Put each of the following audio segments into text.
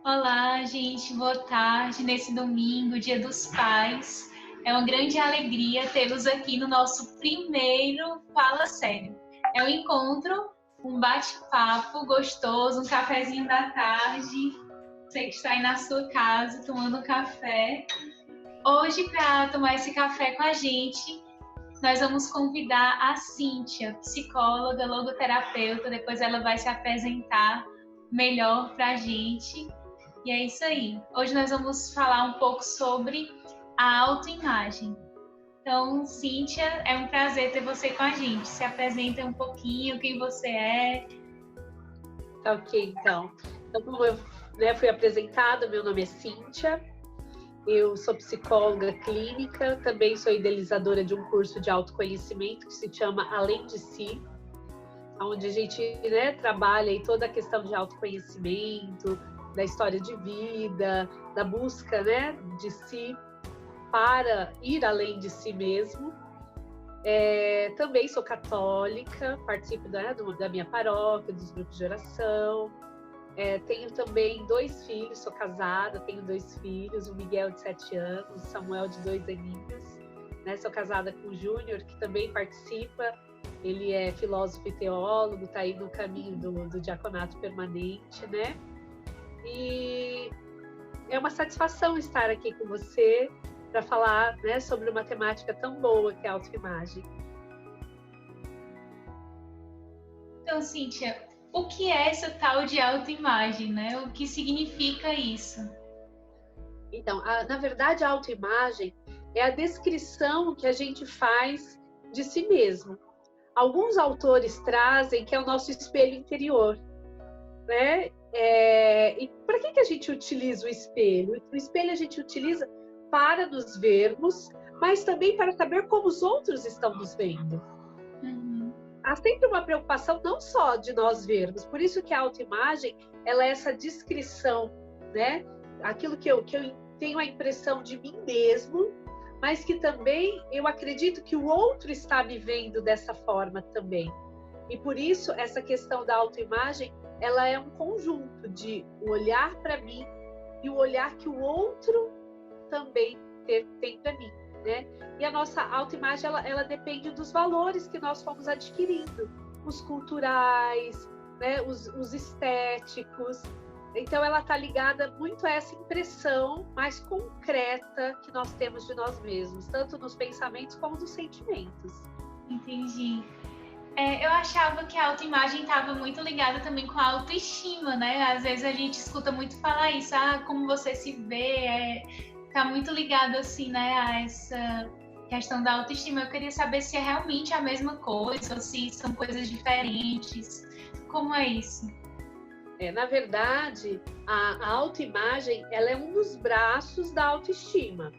Olá, gente, boa tarde nesse domingo, Dia dos Pais. É uma grande alegria tê-los aqui no nosso primeiro Fala Sério. É um encontro, um bate-papo gostoso, um cafezinho da tarde. Você que está aí na sua casa tomando café. Hoje, para tomar esse café com a gente, nós vamos convidar a Cíntia, psicóloga, logoterapeuta. Depois ela vai se apresentar melhor para a gente. E é isso aí. Hoje nós vamos falar um pouco sobre a autoimagem. Então, Cíntia, é um prazer ter você com a gente. Se apresenta um pouquinho, quem você é. Ok, então. Como eu fui apresentada, meu nome é Cíntia. Eu sou psicóloga clínica, também sou idealizadora de um curso de autoconhecimento que se chama Além de Si, onde a gente trabalha em toda a questão de autoconhecimento, da história de vida, da busca de si para ir além de si mesmo. Também sou católica, participo da minha paróquia, dos grupos de oração. Tenho também 2 filhos, sou casada, tenho 2 filhos, o Miguel de 7 anos, o Samuel de 2 aninhos. Sou casada com o Júnior, que também participa. Ele é filósofo e teólogo, está aí no caminho do diaconato permanente, E é uma satisfação estar aqui com você para falar sobre uma temática tão boa que é a autoimagem. Então, Cíntia, o que é essa tal de autoimagem, O que significa isso? Então, na verdade, a autoimagem é a descrição que a gente faz de si mesmo. Alguns autores trazem que é o nosso espelho interior, E para que a gente utiliza o espelho? O espelho a gente utiliza para nos vermos, mas também para saber como os outros estão nos vendo. Há sempre uma preocupação não só de nós vermos, por isso que a autoimagem ela é essa descrição, Aquilo que eu tenho a impressão de mim mesmo, mas que também eu acredito que o outro está me vendo dessa forma também. E por isso essa questão da autoimagem ela é um conjunto de o olhar para mim e o olhar que o outro também tem para mim, E a nossa autoimagem ela depende dos valores que nós fomos adquirindo, os culturais, os estéticos. Então ela está ligada muito a essa impressão mais concreta que nós temos de nós mesmos, tanto nos pensamentos como nos sentimentos. Entendi. Eu achava que a autoimagem estava muito ligada também com a autoestima, Às vezes a gente escuta muito falar isso, como você se vê, tá muito ligado assim, a essa questão da autoestima. Eu queria saber se é realmente a mesma coisa ou se são coisas diferentes. Como é isso? Na verdade, a autoimagem ela é um dos braços da autoestima.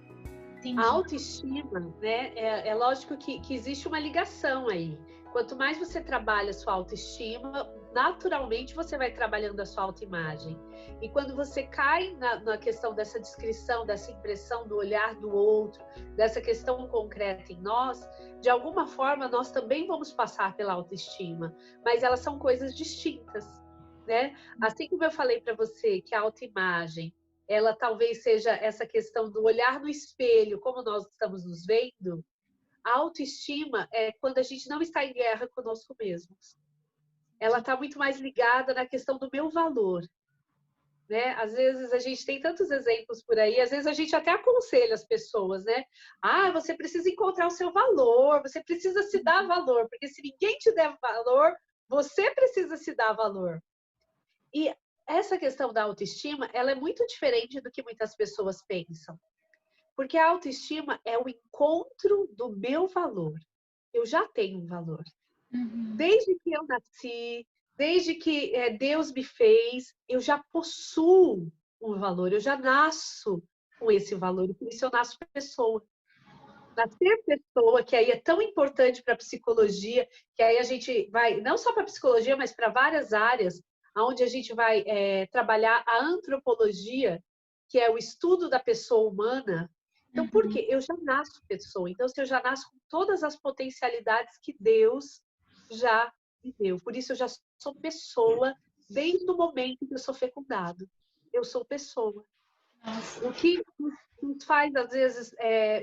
Entendi. A autoestima, é lógico que existe uma ligação aí. Quanto mais você trabalha a sua autoestima, naturalmente você vai trabalhando a sua autoimagem. E quando você cai na questão dessa descrição, dessa impressão do olhar do outro, dessa questão concreta em nós, de alguma forma nós também vamos passar pela autoestima, mas elas são coisas distintas, Assim como eu falei para você que a autoimagem, ela talvez seja essa questão do olhar no espelho, como nós estamos nos vendo. A autoestima é quando a gente não está em guerra conosco mesmos. Ela está muito mais ligada na questão do meu valor. Às vezes a gente tem tantos exemplos por aí, às vezes a gente até aconselha as pessoas, você precisa encontrar o seu valor, você precisa se dar valor, porque se ninguém te der valor, você precisa se dar valor. E essa questão da autoestima, ela é muito diferente do que muitas pessoas pensam. Porque a autoestima é o encontro do meu valor. Eu já tenho um valor. Desde que eu nasci, desde que Deus me fez, eu já possuo um valor. Eu já nasço com esse valor. E por isso eu nasço pessoa. Nascer pessoa, que aí é tão importante para a psicologia, que aí a gente vai, não só para a psicologia, mas para várias áreas, onde a gente vai trabalhar a antropologia, que é o estudo da pessoa humana, Então, por quê? Eu já nasço pessoa. Então, se eu já nasço com todas as potencialidades que Deus já me deu. Por isso, eu já sou pessoa desde o momento que eu sou fecundado. Eu sou pessoa. Nossa. O que nos faz, às vezes,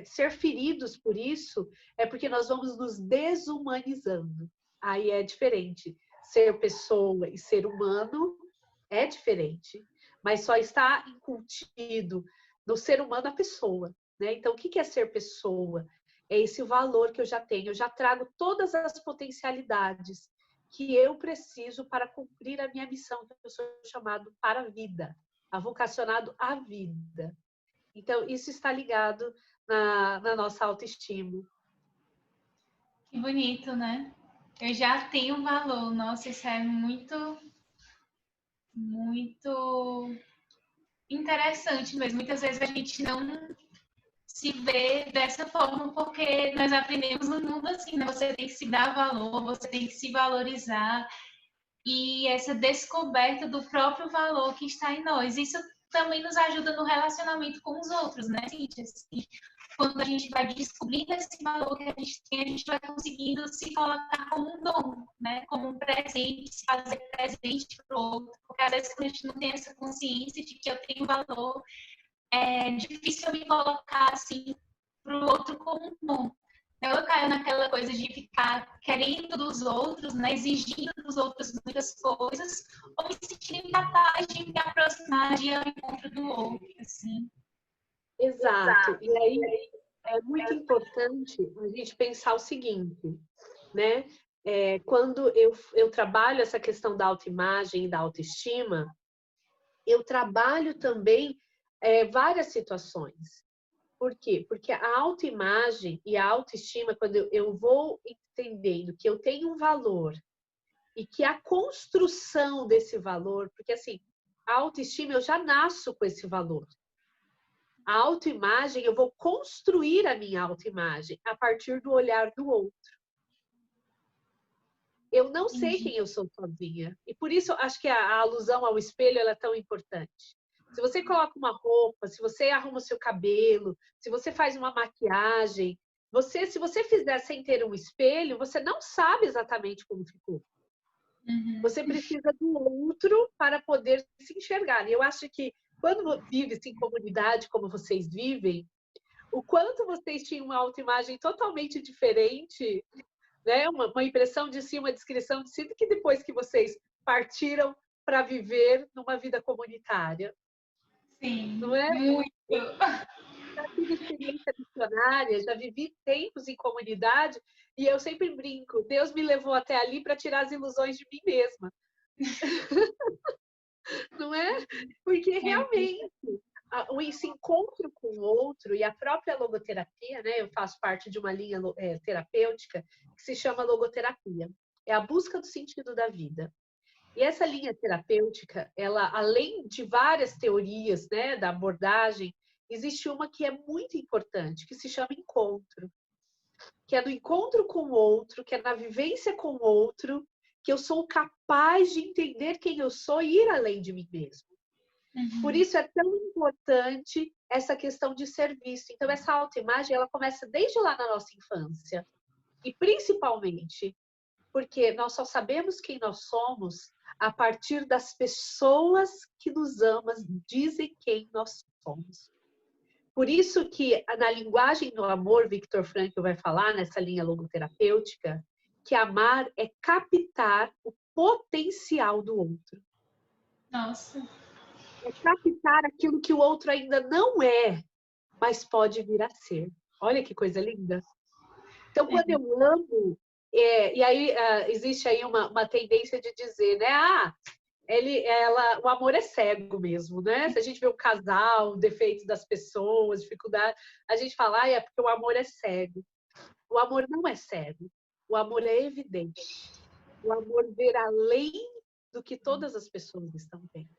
ser feridos por isso é porque nós vamos nos desumanizando. Aí é diferente. Ser pessoa e ser humano é diferente. Mas só está incutido no ser humano a pessoa. Né? Então, o que é ser pessoa? É esse valor que eu já tenho. Eu já trago todas as potencialidades que eu preciso para cumprir a minha missão, que eu sou chamado para a vida, vocacionado à vida. Então, isso está ligado na nossa autoestima. Que bonito, né? Eu já tenho valor. Nossa, isso é muito, muito interessante mesmo. Muitas vezes a gente não se vê dessa forma porque nós aprendemos no mundo assim, né? Você tem que se dar valor, você tem que se valorizar. E essa descoberta do próprio valor que está em nós. Isso também nos ajuda no relacionamento com os outros, né, Cíntia? Assim, quando a gente vai descobrindo esse valor que a gente tem, a gente vai conseguindo se colocar como um dom, né? Como um presente, se fazer presente para o outro. Porque às vezes quando a gente não tem essa consciência de que eu tenho valor, é difícil eu me colocar assim para o outro como um dom. Eu caio naquela coisa de ficar querendo dos outros, né? Exigindo dos outros muitas coisas, ou me sentindo incapaz de me aproximar de um encontro do outro, assim. Exato. E aí é muito importante a gente pensar o seguinte, né? Quando eu trabalho essa questão da autoimagem e da autoestima, eu trabalho também várias situações. Por quê? Porque a autoimagem e a autoestima, quando eu vou entendendo que eu tenho um valor e que a construção desse valor, porque assim, a autoestima eu já nasço com esse valor. A autoimagem, eu vou construir a minha autoimagem a partir do olhar do outro. Eu não sei quem eu sou sozinha. E por isso, acho que a alusão ao espelho ela é tão importante. Se você coloca uma roupa, se você arruma o seu cabelo, se você faz uma maquiagem, se você fizer sem ter um espelho, você não sabe exatamente como ficou. Você precisa do outro para poder se enxergar. E eu acho que quando vive-se em comunidade como vocês vivem, o quanto vocês tinham uma autoimagem totalmente diferente, né? Uma impressão de si, uma descrição de si, do que depois que vocês partiram para viver numa vida comunitária. Sim, Não é? muito. Eu já tive experiência missionária, já vivi tempos em comunidade e eu sempre brinco, Deus me levou até ali para tirar as ilusões de mim mesma. Não é? Porque realmente esse encontro com o outro e a própria logoterapia, né? Eu faço parte de uma linha terapêutica que se chama logoterapia. É a busca do sentido da vida. E essa linha terapêutica, ela, além de várias teorias, né, da abordagem, existe uma que é muito importante, que se chama encontro. Que é no encontro com o outro, que é na vivência com o outro, que eu sou capaz de entender quem eu sou e ir além de mim mesmo. Por isso é tão importante essa questão de ser visto. Então, essa autoimagem, ela começa desde lá na nossa infância. E principalmente porque nós só sabemos quem nós somos a partir das pessoas que nos amam, dizem quem nós somos. Por isso que na linguagem do amor, Viktor Frankl vai falar nessa linha logoterapêutica, que amar é captar o potencial do outro. Nossa. É captar aquilo que o outro ainda não é, mas pode vir a ser. Olha que coisa linda. Então, quando eu amo, e aí existe aí uma tendência de dizer, né? O amor é cego mesmo, né? Se a gente vê um casal, defeitos das pessoas, dificuldade, a gente fala, é porque o amor é cego. O amor não é cego. O amor é evidente. O amor vê além do que todas as pessoas estão vendo.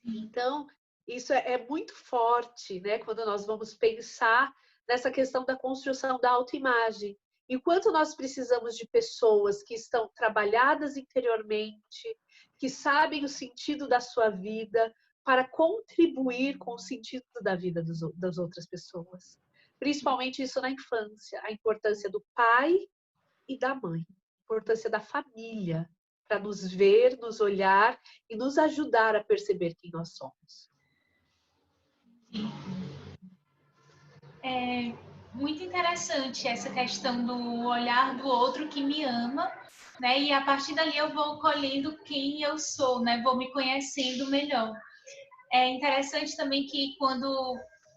Então, isso é muito forte, né? Quando nós vamos pensar nessa questão da construção da autoimagem. Enquanto nós precisamos de pessoas que estão trabalhadas interiormente, que sabem o sentido da sua vida, para contribuir com o sentido da vida das outras pessoas. Principalmente isso na infância, a importância do pai e da mãe, a importância da família, para nos ver, nos olhar e nos ajudar a perceber quem nós somos. É muito interessante essa questão do olhar do outro que me ama, né? E a partir dali eu vou colhendo quem eu sou, né? Vou me conhecendo melhor. É interessante também que quando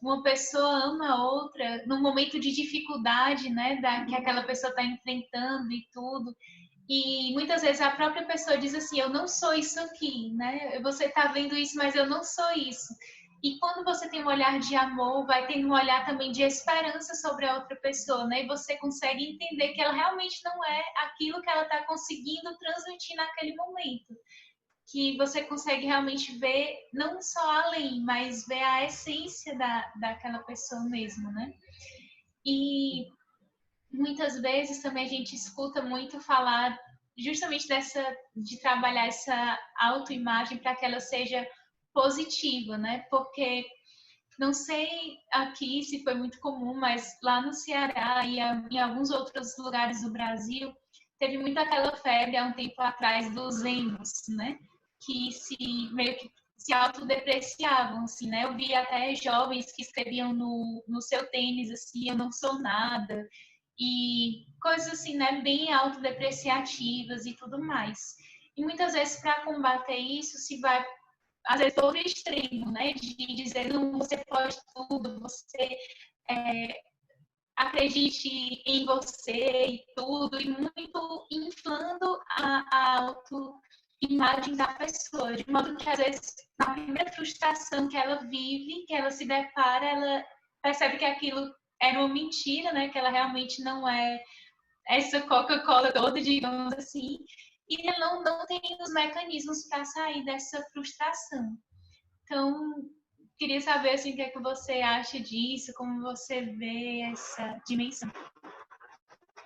uma pessoa ama a outra, no momento de dificuldade, né, que aquela pessoa está enfrentando e tudo, e muitas vezes a própria pessoa diz assim, eu não sou isso aqui, né? Você está vendo isso, mas eu não sou isso. E quando você tem um olhar de amor, vai tendo um olhar também de esperança sobre a outra pessoa, né? E você consegue entender que ela realmente não é aquilo que ela está conseguindo transmitir naquele momento. Que você consegue realmente ver não só além, mas ver a essência daquela pessoa mesmo, né? E muitas vezes também a gente escuta muito falar justamente de trabalhar essa autoimagem para que ela seja positiva, né? Porque não sei aqui se foi muito comum, mas lá no Ceará e em alguns outros lugares do Brasil, teve muito aquela febre há um tempo atrás dos emos, né? Que meio que se autodepreciavam, assim, né? Eu vi até jovens que escreviam no seu tênis, assim, eu não sou nada, e coisas assim, né? Bem autodepreciativas e tudo mais. E muitas vezes, para combater isso, se vai às vezes todo extremo, né? De dizer, não, você pode tudo, você acredite em você e tudo, e muito inflando a autoimagem da pessoa, de modo que às vezes na primeira frustração que ela vive, que ela se depara, ela percebe que aquilo era uma mentira, né? Que ela realmente não é essa Coca-Cola toda, digamos assim, e ela não tem os mecanismos para sair dessa frustração. Então, queria saber assim, o que é que você acha disso, como você vê essa dimensão.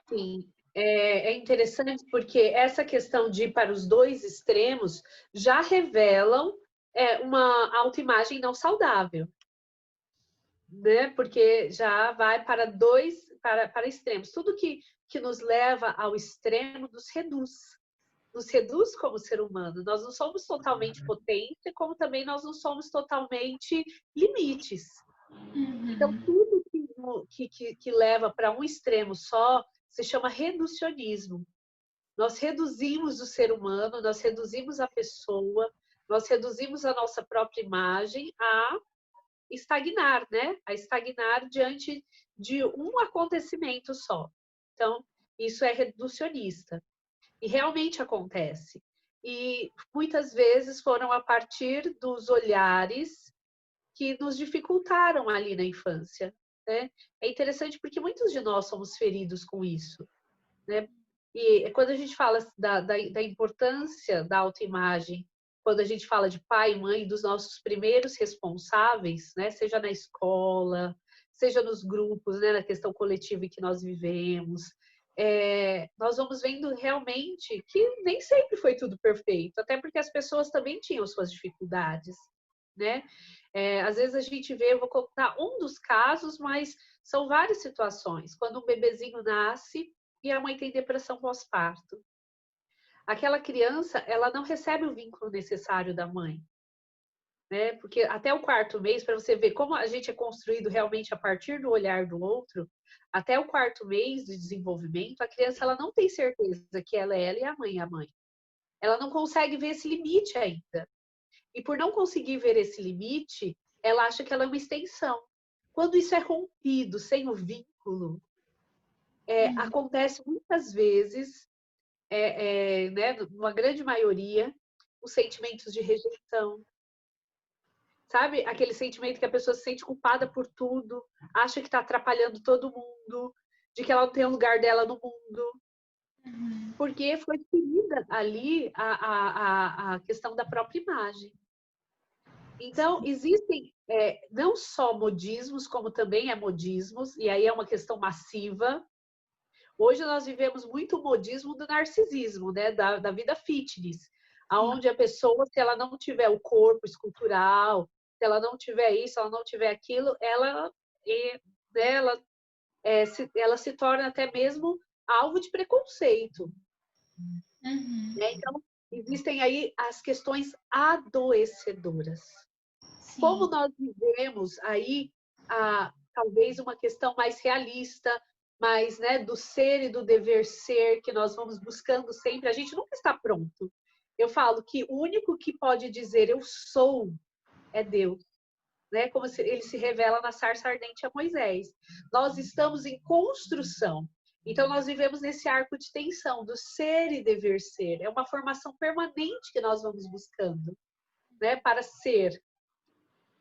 Sim, é interessante porque essa questão de ir para os dois extremos já revelam uma autoimagem não saudável, né? Porque já vai para para extremos. Tudo que nos leva ao extremo nos reduz como ser humano. Nós não somos totalmente potência, como também nós não somos totalmente limites. Então, tudo que leva para um extremo só se chama reducionismo. Nós reduzimos o ser humano, nós reduzimos a pessoa, nós reduzimos a nossa própria imagem a estagnar, né? A estagnar diante de um acontecimento só. Então, isso é reducionista. E realmente acontece. E muitas vezes foram a partir dos olhares que nos dificultaram ali na infância, né? É interessante porque muitos de nós somos feridos com isso, né? E quando a gente fala da importância da autoimagem, quando a gente fala de pai e mãe, dos nossos primeiros responsáveis, né? Seja na escola, seja nos grupos, né? Na questão coletiva em que nós vivemos, nós vamos vendo realmente que nem sempre foi tudo perfeito, até porque as pessoas também tinham suas dificuldades, né? Às vezes a gente vê, eu vou contar um dos casos, mas são várias situações. Quando um bebezinho nasce e a mãe tem depressão pós-parto. Aquela criança, ela não recebe o vínculo necessário da mãe, né? Porque até o 4º mês, para você ver como a gente é construído realmente a partir do olhar do outro, até o 4º mês de desenvolvimento, a criança ela não tem certeza que ela é ela e a mãe é a mãe. Ela não consegue ver esse limite ainda. E por não conseguir ver esse limite, ela acha que ela é uma extensão. Quando isso é rompido, sem o vínculo, acontece muitas vezes, né, numa grande maioria, os sentimentos de rejeição. Sabe? Aquele sentimento que a pessoa se sente culpada por tudo, acha que está atrapalhando todo mundo, de que ela não tem o lugar dela no mundo. Porque foi ferida ali a questão da própria imagem. Então, existem não só modismos, como também modismos, e aí é uma questão massiva. Hoje nós vivemos muito o modismo do narcisismo, né? Da vida fitness. aonde a pessoa, se ela não tiver o corpo escultural, se ela não tiver isso, ela não tiver aquilo, ela se torna até mesmo alvo de preconceito. Né? Então, existem aí as questões adoecedoras. Sim. Como nós vivemos aí, talvez uma questão mais realista, mais, né, do ser e do dever ser, que nós vamos buscando sempre, a gente nunca está pronto. Eu falo que o único que pode dizer eu sou é Deus. Né? Como ele se revela na sarça ardente a Moisés. Nós estamos em construção. Então, nós vivemos nesse arco de tensão do ser e dever ser. É uma formação permanente que nós vamos buscando, né, para ser.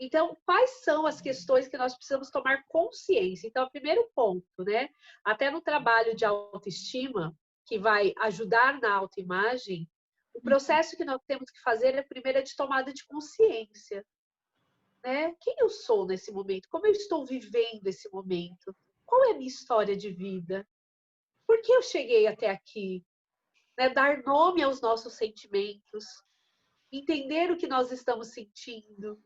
Então, quais são as questões que nós precisamos tomar consciência? Então, o primeiro ponto, né, até no trabalho de autoestima, que vai ajudar na autoimagem, o processo que nós temos que fazer é primeiro de tomada de consciência. Né? Quem eu sou nesse momento? Como eu estou vivendo esse momento? Qual é a minha história de vida? Por que eu cheguei até aqui? Né? Dar nome aos nossos sentimentos, entender o que nós estamos sentindo,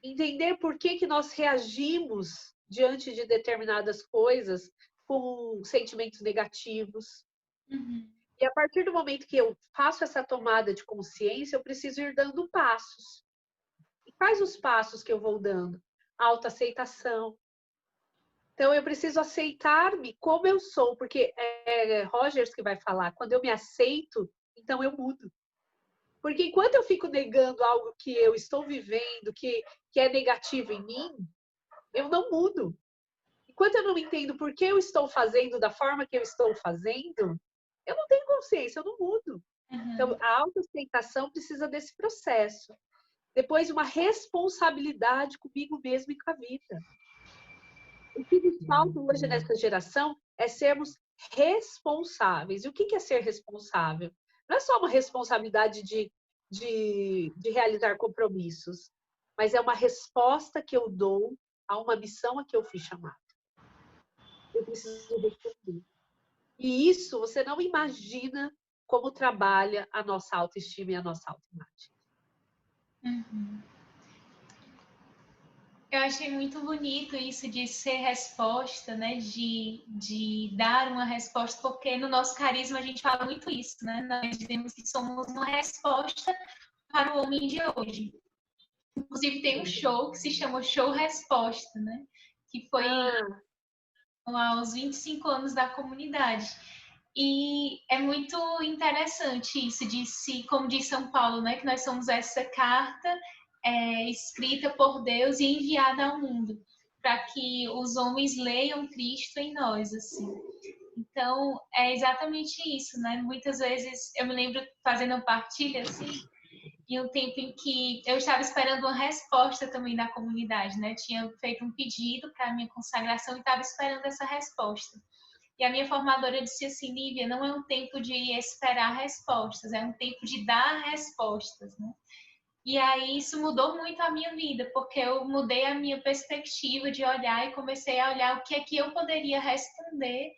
entender por que nós reagimos diante de determinadas coisas com sentimentos negativos. E a partir do momento que eu faço essa tomada de consciência, eu preciso ir dando passos. E quais os passos que eu vou dando? Autoaceitação. Então, eu preciso aceitar-me como eu sou, porque é Rogers que vai falar, quando eu me aceito, então eu mudo. Porque enquanto eu fico negando algo que eu estou vivendo, que é negativo em mim, eu não mudo. Enquanto eu não entendo por que eu estou fazendo da forma que eu estou fazendo, eu não tenho consciência, eu não mudo. Então, a autoaceitação precisa desse processo. Depois, uma responsabilidade comigo mesmo e com a vida. O que nos falta hoje nessa geração é sermos responsáveis. E o que é ser responsável? Não é só uma responsabilidade de realizar compromissos, mas é uma resposta que eu dou a uma missão a que eu fui chamada. Eu preciso responder. E isso, você não imagina como trabalha a nossa autoestima e a nossa autoimagem. Eu achei muito bonito isso de ser resposta, né? De dar uma resposta, porque no nosso carisma a gente fala muito isso, né? Nós dizemos que somos uma resposta para o homem de hoje. Inclusive tem um show que se chama Show Resposta, né? Que foi aos 25 anos da comunidade. E é muito interessante isso, como diz São Paulo, né? Que nós somos essa carta escrita por Deus e enviada ao mundo, para que os homens leiam Cristo em nós, assim. Então, é exatamente isso, né? Muitas vezes, eu me lembro fazendo uma partilha, assim, em um tempo em que eu estava esperando uma resposta também da comunidade, né? Eu tinha feito um pedido para a minha consagração e estava esperando essa resposta. E a minha formadora disse assim, Lívia, não é um tempo de esperar respostas, é um tempo de dar respostas, né? E aí isso mudou muito a minha vida, porque eu mudei a minha perspectiva de olhar e comecei a olhar o que é que eu poderia responder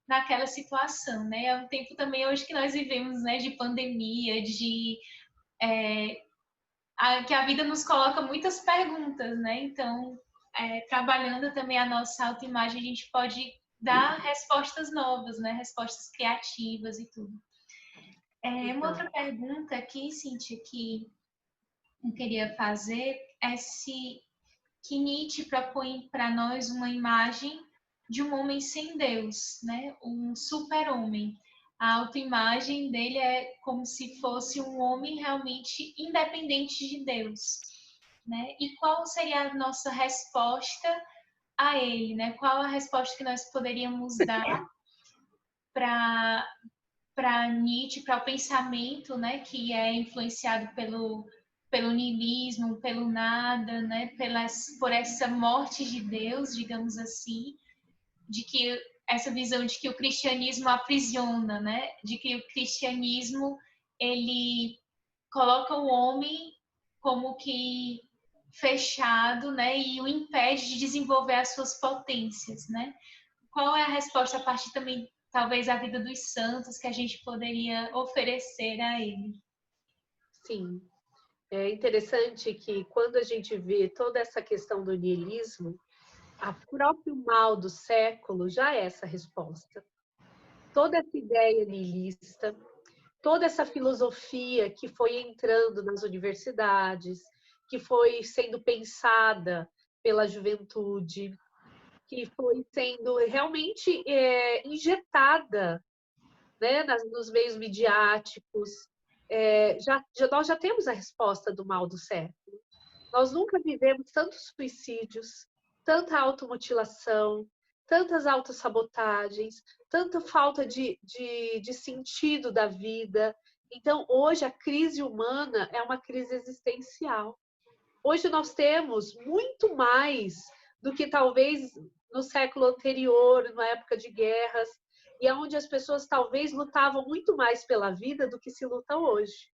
naquela situação, né? É um tempo também hoje que nós vivemos, né, de pandemia, que a vida nos coloca muitas perguntas, né? Então, trabalhando também a nossa autoimagem, a gente pode dar respostas novas, né? Respostas criativas e tudo. Uma outra pergunta aqui, Cíntia, que eu queria fazer é que Nietzsche propõe para nós uma imagem de um homem sem Deus, né? Um super-homem. A autoimagem dele é como se fosse um homem realmente independente de Deus, né? E qual seria a nossa resposta a ele, né? Qual a resposta que nós poderíamos dar para Nietzsche, para o pensamento, né, que é influenciado pelo niilismo, pelo nada, né, por essa morte de Deus, digamos assim, de que essa visão de que o cristianismo aprisiona, né, de que o cristianismo ele coloca o homem como que fechado, né, e o impede de desenvolver as suas potências, né? Qual é a resposta a partir também, talvez, da vida dos santos que a gente poderia oferecer a ele? Sim. É interessante que quando a gente vê toda essa questão do niilismo, o próprio mal do século já é essa resposta. Toda essa ideia niilista, toda essa filosofia que foi entrando nas universidades, que foi sendo pensada pela juventude, que foi sendo realmente injetada, né, nos meios midiáticos. Nós já temos a resposta do mal do século. Nós nunca vivemos tantos suicídios, tanta automutilação, tantas autossabotagens, tanta falta de sentido da vida. Então, hoje, a crise humana é uma crise existencial. Hoje nós temos muito mais do que talvez no século anterior, na época de guerras, e onde as pessoas talvez lutavam muito mais pela vida do que se luta hoje.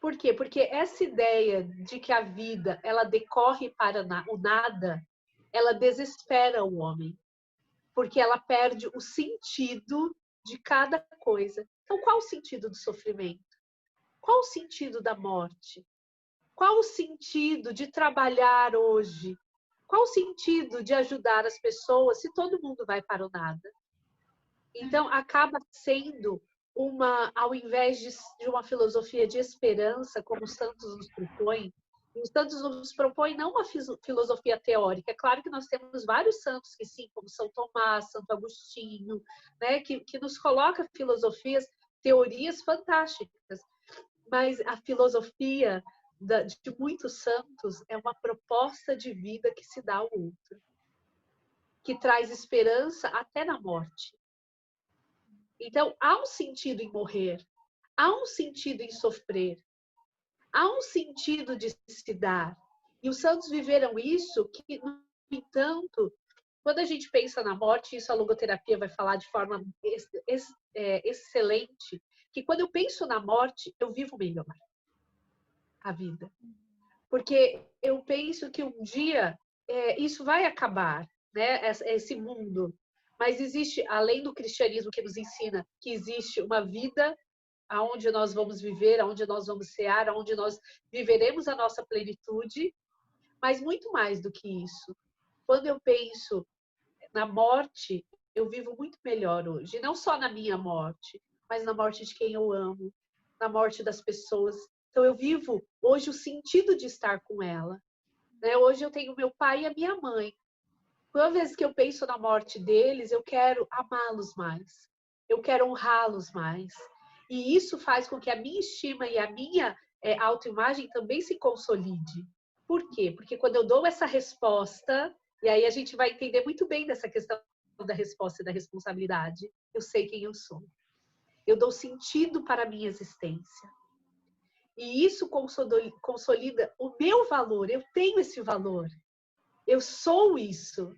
Por quê? Porque essa ideia de que a vida ela decorre para o nada, ela desespera o homem, porque ela perde o sentido de cada coisa. Então, qual o sentido do sofrimento? Qual o sentido da morte? Qual o sentido de trabalhar hoje? Qual o sentido de ajudar as pessoas se todo mundo vai para o nada? Então, acaba sendo ao invés de uma filosofia de esperança, como os santos nos propõem, os santos nos propõem não uma filosofia teórica. É claro que nós temos vários santos que sim, como São Tomás, Santo Agostinho, né, que nos coloca filosofias, teorias fantásticas. Mas a filosofia de muitos santos é uma proposta de vida que se dá ao outro, que traz esperança até na morte. Então, há um sentido em morrer, há um sentido em sofrer, há um sentido de se dar. E os santos viveram isso que, no entanto, quando a gente pensa na morte, isso a logoterapia vai falar de forma excelente, que quando eu penso na morte, eu vivo melhor a vida. Porque eu penso que um dia isso vai acabar, né? Esse mundo. Mas existe, além do cristianismo que nos ensina que existe uma vida aonde nós vamos viver, aonde nós vamos cear, aonde nós viveremos a nossa plenitude, mas muito mais do que isso. Quando eu penso na morte, eu vivo muito melhor hoje. Não só na minha morte, mas na morte de quem eu amo, na morte das pessoas. Então, eu vivo hoje o sentido de estar com ela. Hoje eu tenho meu pai e a minha mãe. Toda vez que eu penso na morte deles, eu quero amá-los mais. Eu quero honrá-los mais. E isso faz com que a minha estima e a minha autoimagem também se consolide. Por quê? Porque quando eu dou essa resposta, e aí a gente vai entender muito bem dessa questão da resposta e da responsabilidade, eu sei quem eu sou. Eu dou sentido para a minha existência. E isso consolida o meu valor. Eu tenho esse valor. Eu sou isso,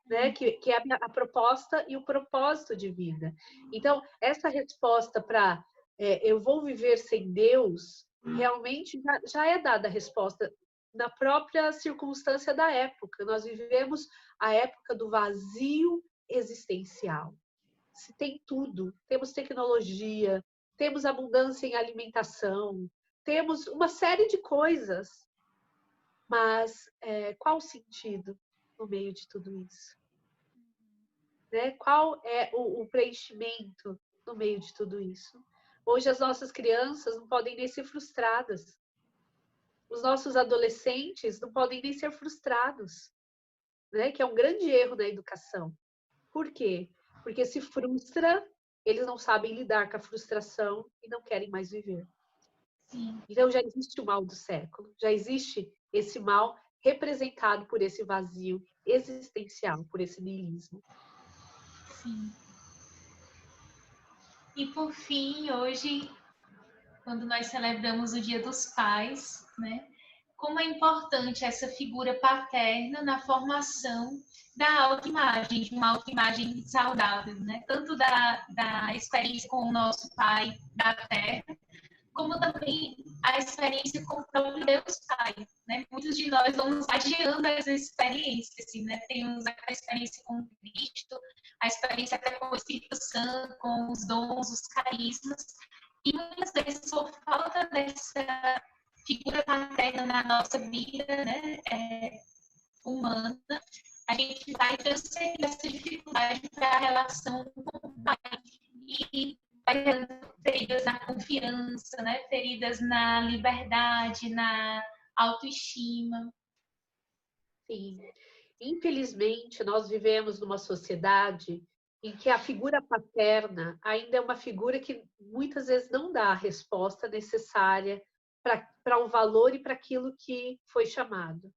né? Que é a proposta e o propósito de vida. Então, essa resposta para eu vou viver sem Deus, realmente já é dada a resposta na própria circunstância da época. Nós vivemos a época do vazio existencial. Se tem tudo, temos tecnologia, temos abundância em alimentação, temos uma série de coisas, mas qual o sentido no meio de tudo isso? Né? Qual é o preenchimento no meio de tudo isso? Hoje as nossas crianças não podem nem ser frustradas. Os nossos adolescentes não podem nem ser frustrados, né? Que é um grande erro da educação. Por quê? Porque se frustra, eles não sabem lidar com a frustração e não querem mais viver. Sim. Então já existe o mal do século, já existe esse mal representado por esse vazio existencial, por esse niilismo. Sim. E por fim, hoje, quando nós celebramos o Dia dos Pais, né? Como é importante essa figura paterna na formação da autoimagem, de uma autoimagem saudável, né? Tanto da experiência com o nosso pai da terra, como também a experiência com o próprio Deus Pai, né? Muitos de nós vamos adiando essa experiência, assim, né? Temos a experiência com Cristo, a experiência até com o Espírito Santo, com os dons, os carismas, E muitas vezes, por falta dessa figura paterna na nossa vida, né, humana, a gente vai transferir essa dificuldade para a relação com o pai. E vai tendo feridas na confiança, né, feridas na liberdade, na autoestima. Sim. Infelizmente, nós vivemos numa sociedade em que a figura paterna ainda é uma figura que muitas vezes não dá a resposta necessária para o valor e para aquilo que foi chamado.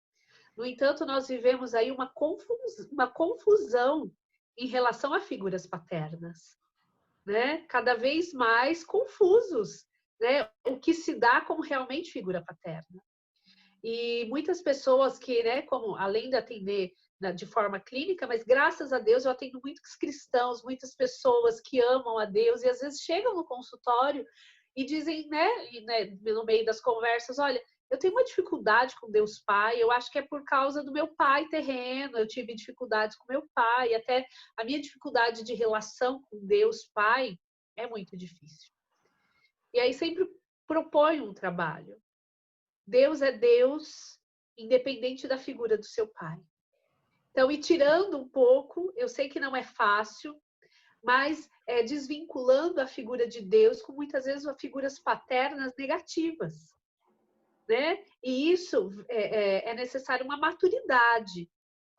No entanto, nós vivemos aí uma confusão em relação a figuras paternas, né? Cada vez mais confusos, né? O que se dá como realmente figura paterna. E muitas pessoas que, né, como além de atender de forma clínica, mas graças a Deus eu atendo muitos cristãos, muitas pessoas que amam a Deus e às vezes chegam no consultório e dizem, né, no meio das conversas, olha, eu tenho uma dificuldade com Deus Pai, eu acho que é por causa do meu pai terreno, eu tive dificuldades com meu pai, até a minha dificuldade de relação com Deus Pai é muito difícil. E aí sempre proponho um trabalho. Deus é Deus, independente da figura do seu pai. Então, e tirando um pouco, eu sei que não é fácil, mas desvinculando a figura de Deus com muitas vezes figuras paternas negativas, né? E isso é necessário uma maturidade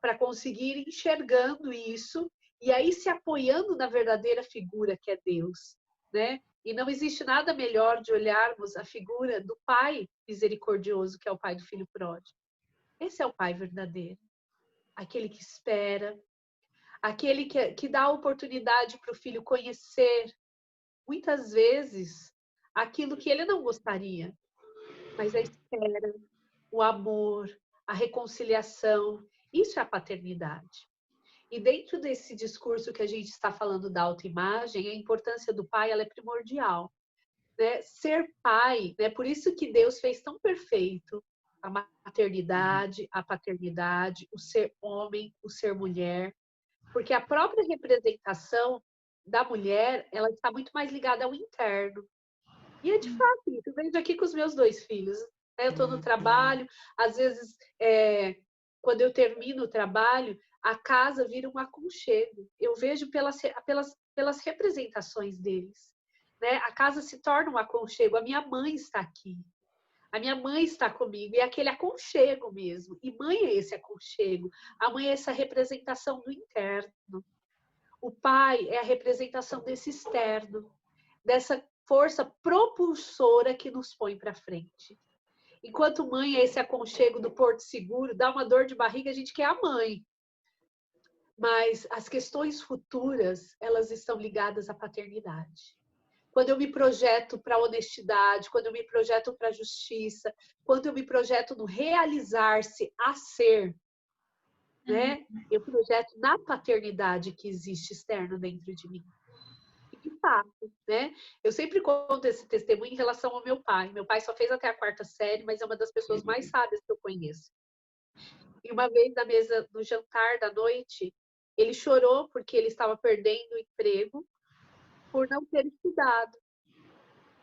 para conseguir ir enxergando isso e aí se apoiando na verdadeira figura que é Deus, né? E não existe nada melhor de olharmos a figura do Pai misericordioso, que é o Pai do Filho Pródigo. Esse é o Pai verdadeiro. Aquele que espera, aquele que dá a oportunidade para o filho conhecer, muitas vezes, aquilo que ele não gostaria. Mas a espera, o amor, a reconciliação, isso é a paternidade. E dentro desse discurso que a gente está falando da autoimagem, a importância do pai ela é primordial. Né? Ser pai, né? Por isso que Deus fez tão perfeito a maternidade, a paternidade, o ser homem, o ser mulher, porque a própria representação da mulher ela está muito mais ligada ao interno. E é de fato isso. Eu vejo aqui com os meus 2 filhos. Né? Eu estou no trabalho, às vezes, quando eu termino o trabalho, a casa vira um aconchego. Eu vejo pelas representações deles. Né? A casa se torna um aconchego. A minha mãe está aqui. A minha mãe está comigo. E é aquele aconchego mesmo. E mãe é esse aconchego. A mãe é essa representação do interno. O pai é a representação desse externo. Dessa força propulsora que nos põe para frente. Enquanto mãe é esse aconchego do porto seguro, dá uma dor de barriga, a gente quer a mãe. Mas as questões futuras, elas estão ligadas à paternidade. Quando eu me projeto para a honestidade, quando eu me projeto para a justiça, quando eu me projeto no realizar-se a ser, né? Eu projeto na paternidade que existe externo dentro de mim. De fato, né? Eu sempre conto esse testemunho em relação ao meu pai. Meu pai só fez até a 4ª série, mas é uma das pessoas mais sábias que eu conheço. E uma vez na mesa, no jantar da noite, ele chorou porque ele estava perdendo o emprego por não ter estudado.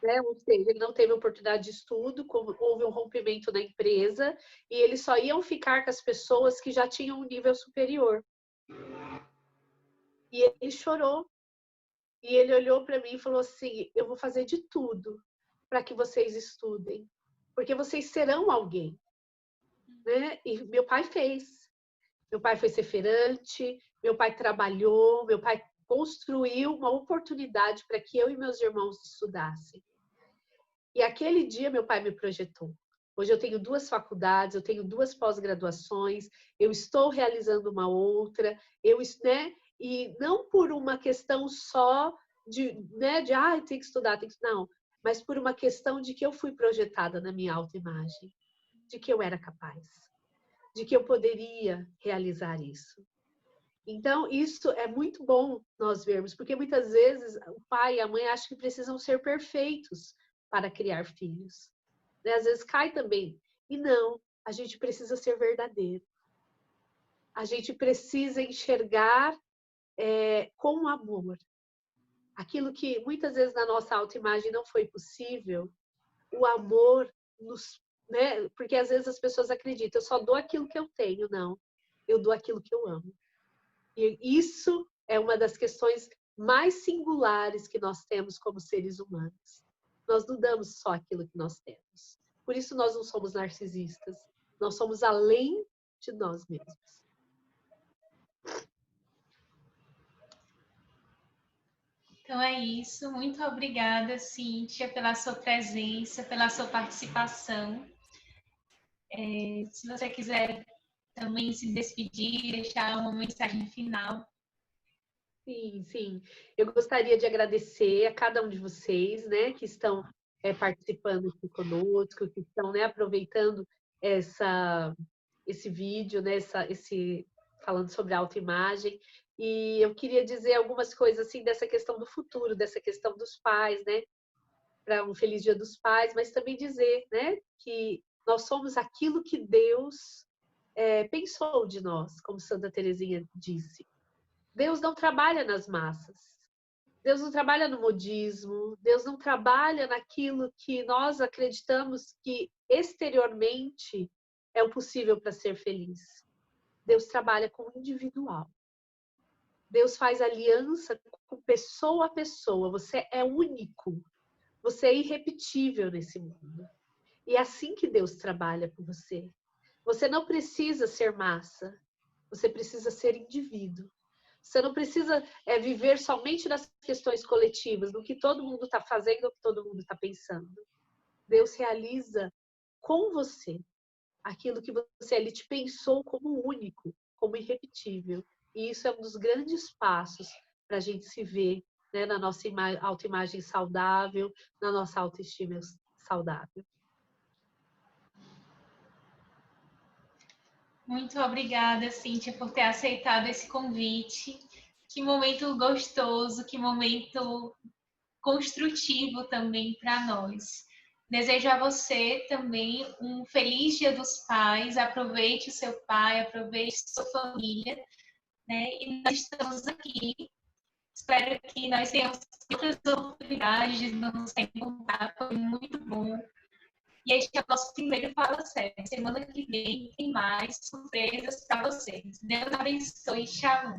Né? Ou seja, ele não teve oportunidade de estudo, houve um rompimento na empresa e eles só iam ficar com as pessoas que já tinham um nível superior. E ele chorou. E ele olhou para mim e falou assim: eu vou fazer de tudo para que vocês estudem, porque vocês serão alguém. Né? E meu pai fez. Meu pai foi ser feirante, meu pai trabalhou, meu pai construiu uma oportunidade para que eu e meus irmãos estudassem. E aquele dia meu pai me projetou. Hoje eu tenho 2 faculdades, eu tenho 2 pós-graduações, eu estou realizando uma outra, né? E não por uma questão só de tem que estudar, tem que não, mas por uma questão de que eu fui projetada na minha autoimagem, de que eu era capaz, de que eu poderia realizar isso. Então, isso é muito bom nós vermos, porque muitas vezes o pai e a mãe acham que precisam ser perfeitos para criar filhos. Né? Às vezes cai também. E não, a gente precisa ser verdadeiro. A gente precisa enxergar com amor aquilo que muitas vezes na nossa autoimagem não foi possível, o amor nos, né? Porque às vezes as pessoas acreditam, eu só dou aquilo que eu tenho, não. Eu dou aquilo que eu amo. E isso é uma das questões mais singulares que nós temos como seres humanos. Nós não damos só aquilo que nós temos. Por isso nós não somos narcisistas. Nós somos além de nós mesmos. Então é isso. Muito obrigada, Cíntia, pela sua presença, pela sua participação. Se você quiser também se despedir, deixar uma mensagem final. Sim, sim. Eu gostaria de agradecer a cada um de vocês, né, que estão participando aqui conosco, que estão, né, aproveitando esse vídeo, né, falando sobre autoimagem. E eu queria dizer algumas coisas assim dessa questão do futuro, dessa questão dos pais, né, para um feliz Dia dos Pais, mas também dizer, né, que nós somos aquilo que Deus pensou de nós, como Santa Teresinha disse. Deus não trabalha nas massas. Deus não trabalha no modismo. Deus não trabalha naquilo que nós acreditamos que exteriormente é o possível para ser feliz. Deus trabalha com o individual. Deus faz aliança com pessoa a pessoa. Você é único. Você é irrepetível nesse mundo. E é assim que Deus trabalha com você. Você não precisa ser massa. Você precisa ser indivíduo. Você não precisa viver somente nas questões coletivas, no que todo mundo está fazendo, no que todo mundo está pensando. Deus realiza com você aquilo que ele te pensou como único, como irrepetível. E isso é um dos grandes passos para a gente se ver, né, na nossa autoimagem saudável, na nossa autoestima saudável. Muito obrigada, Cíntia, por ter aceitado esse convite. Que momento gostoso, que momento construtivo também para nós. Desejo a você também um feliz Dia dos Pais. Aproveite o seu pai, aproveite sua família, né? E nós estamos aqui. Espero que nós tenhamos outras oportunidades de nos encontrar. Foi muito bom. E este é o nosso primeiro Fala Sério. Semana que vem tem mais surpresas para vocês. Deus abençoe. Tchau.